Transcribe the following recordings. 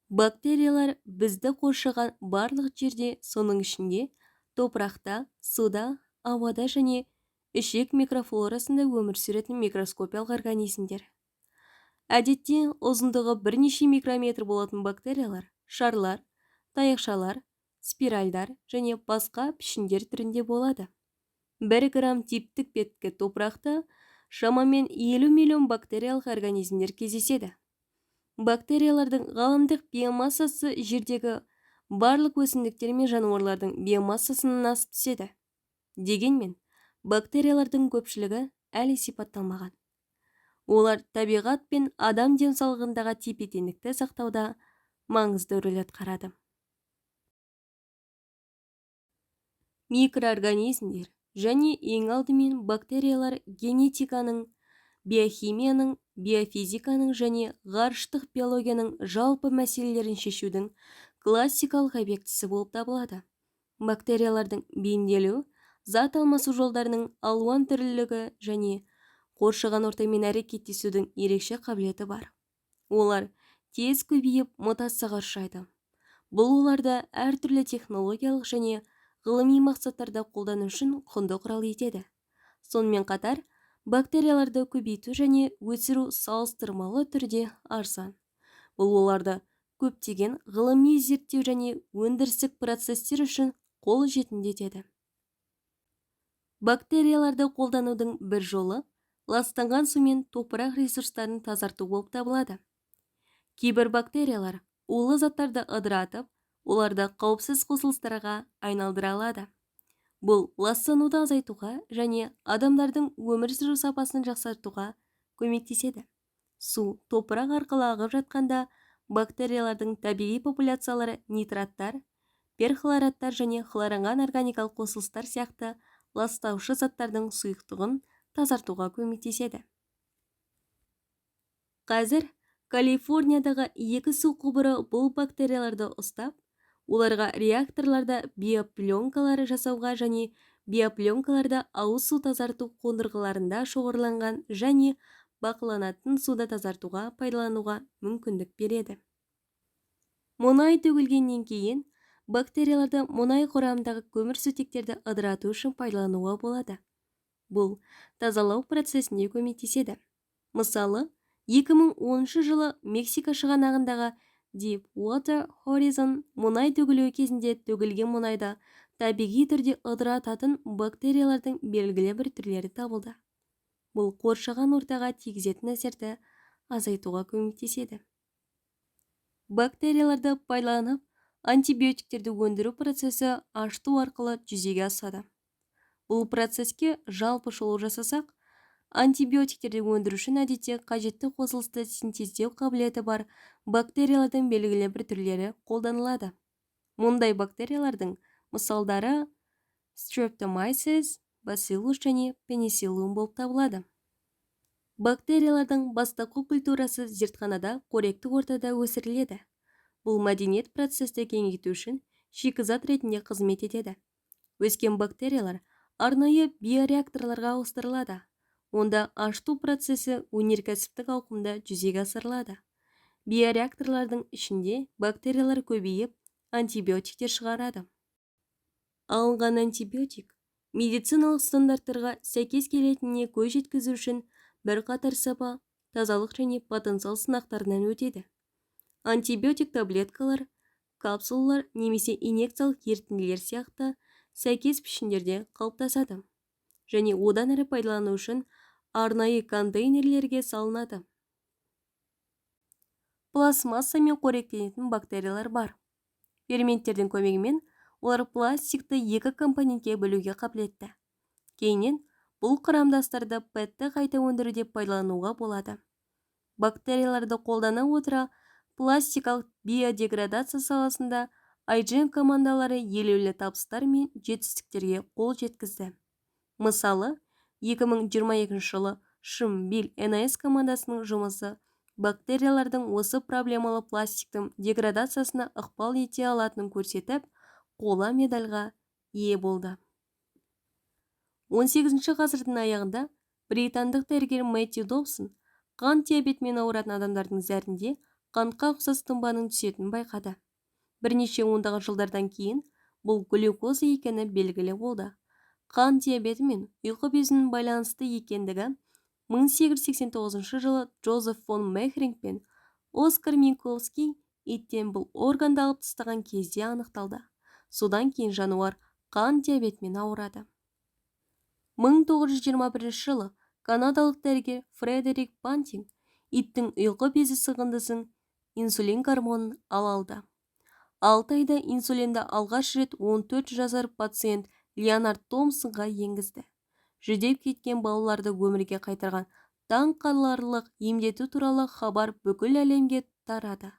Бактериялар бізді қоршаған барлық жерде, соның ішінде топырақта, суда, ауада және ішек микрофлорасында өмір сүретін микроскопиялық организмдер. Әдетте ұзындығы бірнеше микрометр болатын бактериялар шарлар, таяқшалар, спиральдар және басқа пішіндер түрінде болады. 1 грамм типтік беткі топырақта шамамен 50 миллион бактериялық организмдер кездеседі. Бактериялардың ғаламдық биомассасы жердегі барлық өсімдіктер мен жануарлардың биомассасынан асып түседі. Дегенмен, бактериялардың көпшілігі әлі сипатталмаған. Олар табиғат пен адам денсаулығындағы тепе-теңдікті сақтауда маңызды рөл атқарады. Микроорганизмдер және ең алдымен бактериялар генетиканың, биохимияның, биофизиканың және ғарыштық биологияның жалпы мәселелерін шешудің классикалық объектісі болып табылады. Бактериялардың бейімделу, зат алмасу жолдарының алуан түрлілігі және қоршаған ортамен әрекеттесудің ерекше қабілеті бар. Олар тез көбейіп мутацияға ұшырайды. Бұл оларды әртүрлі технологиялық және ғылыми мақсаттарда қолдану үшін құнды құрал етеді. Сонымен қатар, бактерияларды көбейту және өсіру салыстырмалы түрде арзан. Бұл оларды көптеген ғылыми зерттеу және өндірістік процестер үшін қол жетімді етеді. Бактерияларды қолданудың бір жолы ластанған су мен топырақ ресурстарын тазарту болып табылады. Кейбір бактериялар улы заттарды ыдыратып, оларды қауіпсіз қосылыстарға айналдыра алады. Бұл ластануды азайтуға және адамдардың өмір сүру сапасын жақсартуға көмектеседі. Су топырақ арқылы ағып жатқанда бактериялардың табиғи популяциялары нитраттар, перхлораттар және хлоранған органикалық қосылыстар сияқты ластаушы заттардың сұйықтығын тазартуға көмектеседі. Қазір Калифорниядағы 2 су құбыры бұл бактерияларды ұстап, оларға реакторларда биопленкалар жасауға және биопленкаларда ауыз су тазарту қондырғыларында шоғырланған және бақыланатын суды тазартуға пайдалануға мүмкіндік береді. Мұнай төгілгеннен кейін бактерияларды мұнай құрамындағы көмірсутектерді ыдырату үшін пайдалануға болады. Бұл тазалау процесіне көмектеседі. Мысалы, 2010 жылы Мексика шығанағындағы Deepwater Horizon мұнай төгілуі кезінде төгілген мұнайда табиғи түрде ыдырататын бактериялардың белгілі бір түрлері табылды. Бұл қоршаған ортаға тигізетін әсерді азайтуға көмектеседі. Бактерияларды пайдаланып, антибиотиктерді өндіру процесі ашыту арқылы жүзеге асады. Бұл процеске жалпы шолу жасасақ, антибиотиктерді өндіру үшін әдетте қажетті қосылысты синтездеу қабілеті бар бактериялардың белгілі бір түрлері қолданылады. Мұндай бактериялардың мысалдары Streptomyces, Bacillus және Penicillium болып табылады. Бактериялардың бастапқы культурасы зертханада қоректі ортада өсіріледі. Бұл мәдениет процесті кеңейту үшін шикізат ретінде қызмет етеді. Өскен бактериялар арнайы биореакторларға ауыстырылады. Онда ашыту процесі өнеркәсіптік ауқымда жүзеге асырылады. Биореакторлардың ішінде бактериялар көбейіп, антибиотиктер шығарады. Алынған антибиотик медициналық стандарттарға сәйкес келетініне көз жеткізу үшін бірқатар сапа, тазалық және потенциал сынақтарынан өтеді. Антибиотик таблеткалар, капсулалар немесе инъекциялық ерітінділер сияқты сәйкес пішіндерде қалыптасады және одан әрі пайдалану үшін арнайы контейнерлерге салынады. Пластмассамен қоректенетін бактериялар бар. Ферменттердің көмегімен олар пластикті 2 компонентке бөлуге қабілетті. Кейіннен бұл құрамдастарды пэтті қайта өндіруде пайдалануға болады. Бактерияларды қолдана отыра пластикалық биодеградация саласында IGN командалары елеулі табыстар мен жетістіктерге қол жеткізді. Мысалы, 2022 жылы Шымбил НС командасының жұмысы бактериялардың осы проблемалы пластиктың деградациясына ықпал ете алатынын көрсетіп, қола медальға ие болды. 18 ғасырдың аяғында британдық дәрігер Мэтью Добсон қант диабетімен ауыратын адамдардың зәрінде қантқа ұқсас тұнбаның түсетінін байқады. Бірнеше ондаған жылдардан кейін бұл глюкоза екені белгілі болды. Қан диабеті мен ұйқы безінің байланысты екендігі 1889 жылы Джозеф фон Мехринг пен Оскар Минковский иттен бұл органды алып тастаған кезде анықталды. Содан кейін жануар қан диабетімен ауырады. 1921 жылы канадалық дәрігер Фредерик Бантинг иттің ұйқы безі сығындысын инсулин гормонын ала алды. 6 айда инсулинді алғаш рет 14 жасар пациент Леонард Томпсонға енгізді. Жүдеп кеткен балаларды өмірге қайтарған таңқаларлық емдету туралы хабар бүкіл әлемге тарады.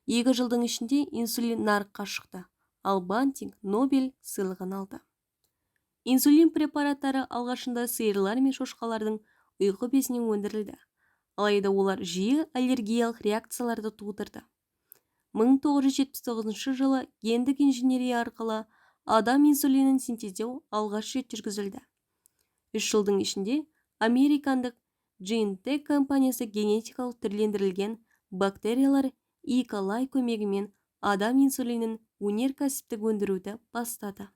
2 жылдың ішінде инсулин нарыққа шықты, ал Бантинг Нобель сыйлығын алды. Инсулин препараттары алғашында сиырлар мен шошқалардың ұйқы безінен өндірілді. Алайда олар жиі аллергиялық реакцияларды тудырды. 1979 жылы гендік инженерия арқылы адам инсулинін синтездеу алғаш рет жүргізілді. 3 жылдың ішінде американдық GeneTech компаниясы генетикалық түрлендірілген бактериялар E. coli көмегімен адам инсулинін өнеркәсіптік өндіруді бастады.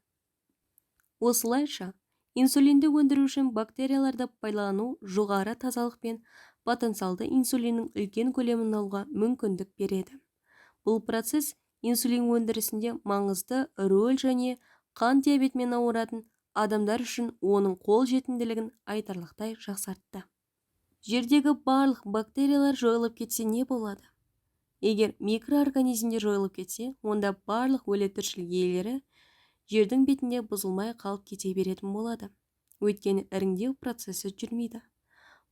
Осылайша, инсулинді өндіру үшін бактерияларды пайдалану жоғары тазалық пен потенциалды инсулиннің үлкен көлемін алуға мүмкіндік береді. Бұл процесс инсулин өндірісінде маңызды рөл және қан диабетімен ауыратын адамдар үшін оның қол жетімділігін айтарлықтай жақсартты. Жердегі барлық бактериялар жойылып кетсе не болады? Егер микроорганизмдер жойылып кетсе, онда барлық өлі тіршілік иелері жердің бетінде бұзылмай қалып кете беретін болады. Өйткені іріңдеу процесі жүрмейді.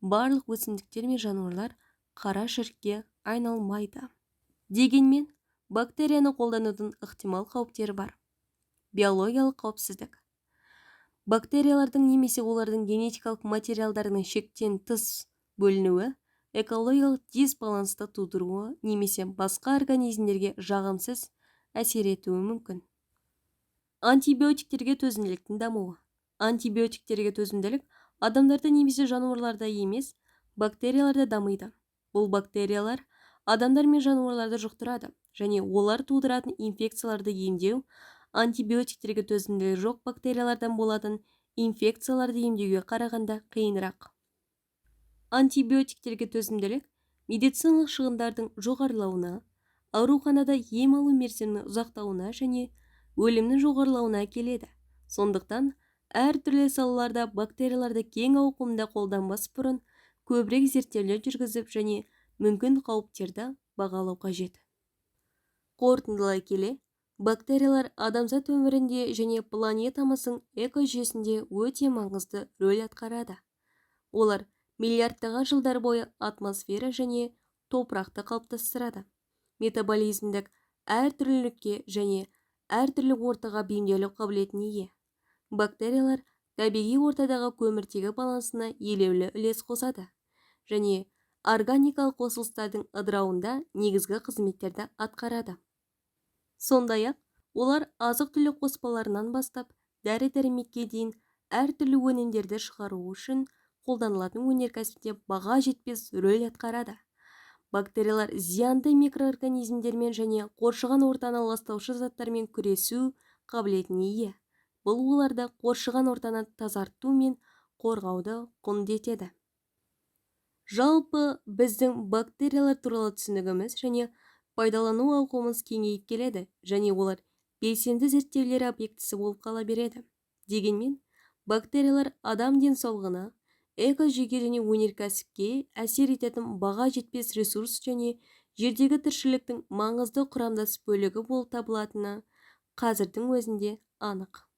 Барлық өсімдіктер мен жануарлар қара шірікке айналмайды. Дегенмен, бактерияны қолданудың ықтимал қауіптері бар. Биологиялық қауіпсіздік. Бактериялардың немесе олардың генетикалық материалдарының шектен тыс бөлінуі экологиялық дисбалансты тудыруы немесе басқа организмдерге жағымсыз әсер етуі мүмкін. Антибиотиктерге төзімділіктің дамуы. Антибиотиктерге төзімділік адамдарда немесе жануарларда емес, бактерияларда дамиды. Бұл бактериялар адамдар мен жануарларды жұқтырады және олар тудыратын инфекцияларды емдеу антибиотиктерге төзімділігі жоқ бактериялардан болатын инфекцияларды емдеуге қарағанда қиынырақ. Антибиотиктерге төзімділік медициналық шығындардың жоғарылауына, ауруханада ем алу мерзімінің ұзақтауына және өлімнің жоғарылауына келеді. Сондықтан, әртүрлі салаларда бактерияларды кең ауқымда қолданбас бұрын көбірек зерттеулер жүргізіп және мүмкін қауіптерді бағалау қажет. Қорытындылай келе, бактериялар адамзат өмірінде және планетамыздың экожүйесінде өте маңызды рөл атқарады. Олар миллиардтаған жылдар бойы атмосфера және топырақты қалыптастырады. Метаболизмдік әртүрлілікке және әртүрлі ортаға бейімделу қабілетіне ие. Бактериялар табиғи ортадағы көміртегі балансына елеулі үлес қосады және органикалық қосылыстардың ыдырауында негізгі қызметтерді атқарады. Сондай-ақ, олар азық-түлік қоспаларынан бастап дәрі-дәрмекке дейін әртүрлі өнімдерді шығару үшін қолданылатын өнеркәсіпте баға жетпес рөл атқарады. Бактериялар зиянды микроорганизмдермен және қоршаған ортаны ластаушы заттармен күресу қабілетіне ие. Бұл оларды қоршаған ортаны тазарту мен қорғауды құндетеді. Жалпы, біздің бактериялар туралы түсінігіміз және пайдалану ауқымыз кеңейіп келеді және олар белсенді зерттеулер объектісі болып қала береді. Дегенмен, бактериялар адам денсаулығына, экожүйеге және өнеркәсіпке әсер ететін баға жетпес ресурс және жердегі тіршіліктің маңызды құрамдас бөлігі болып табылатыны қазірдің өзінде анық.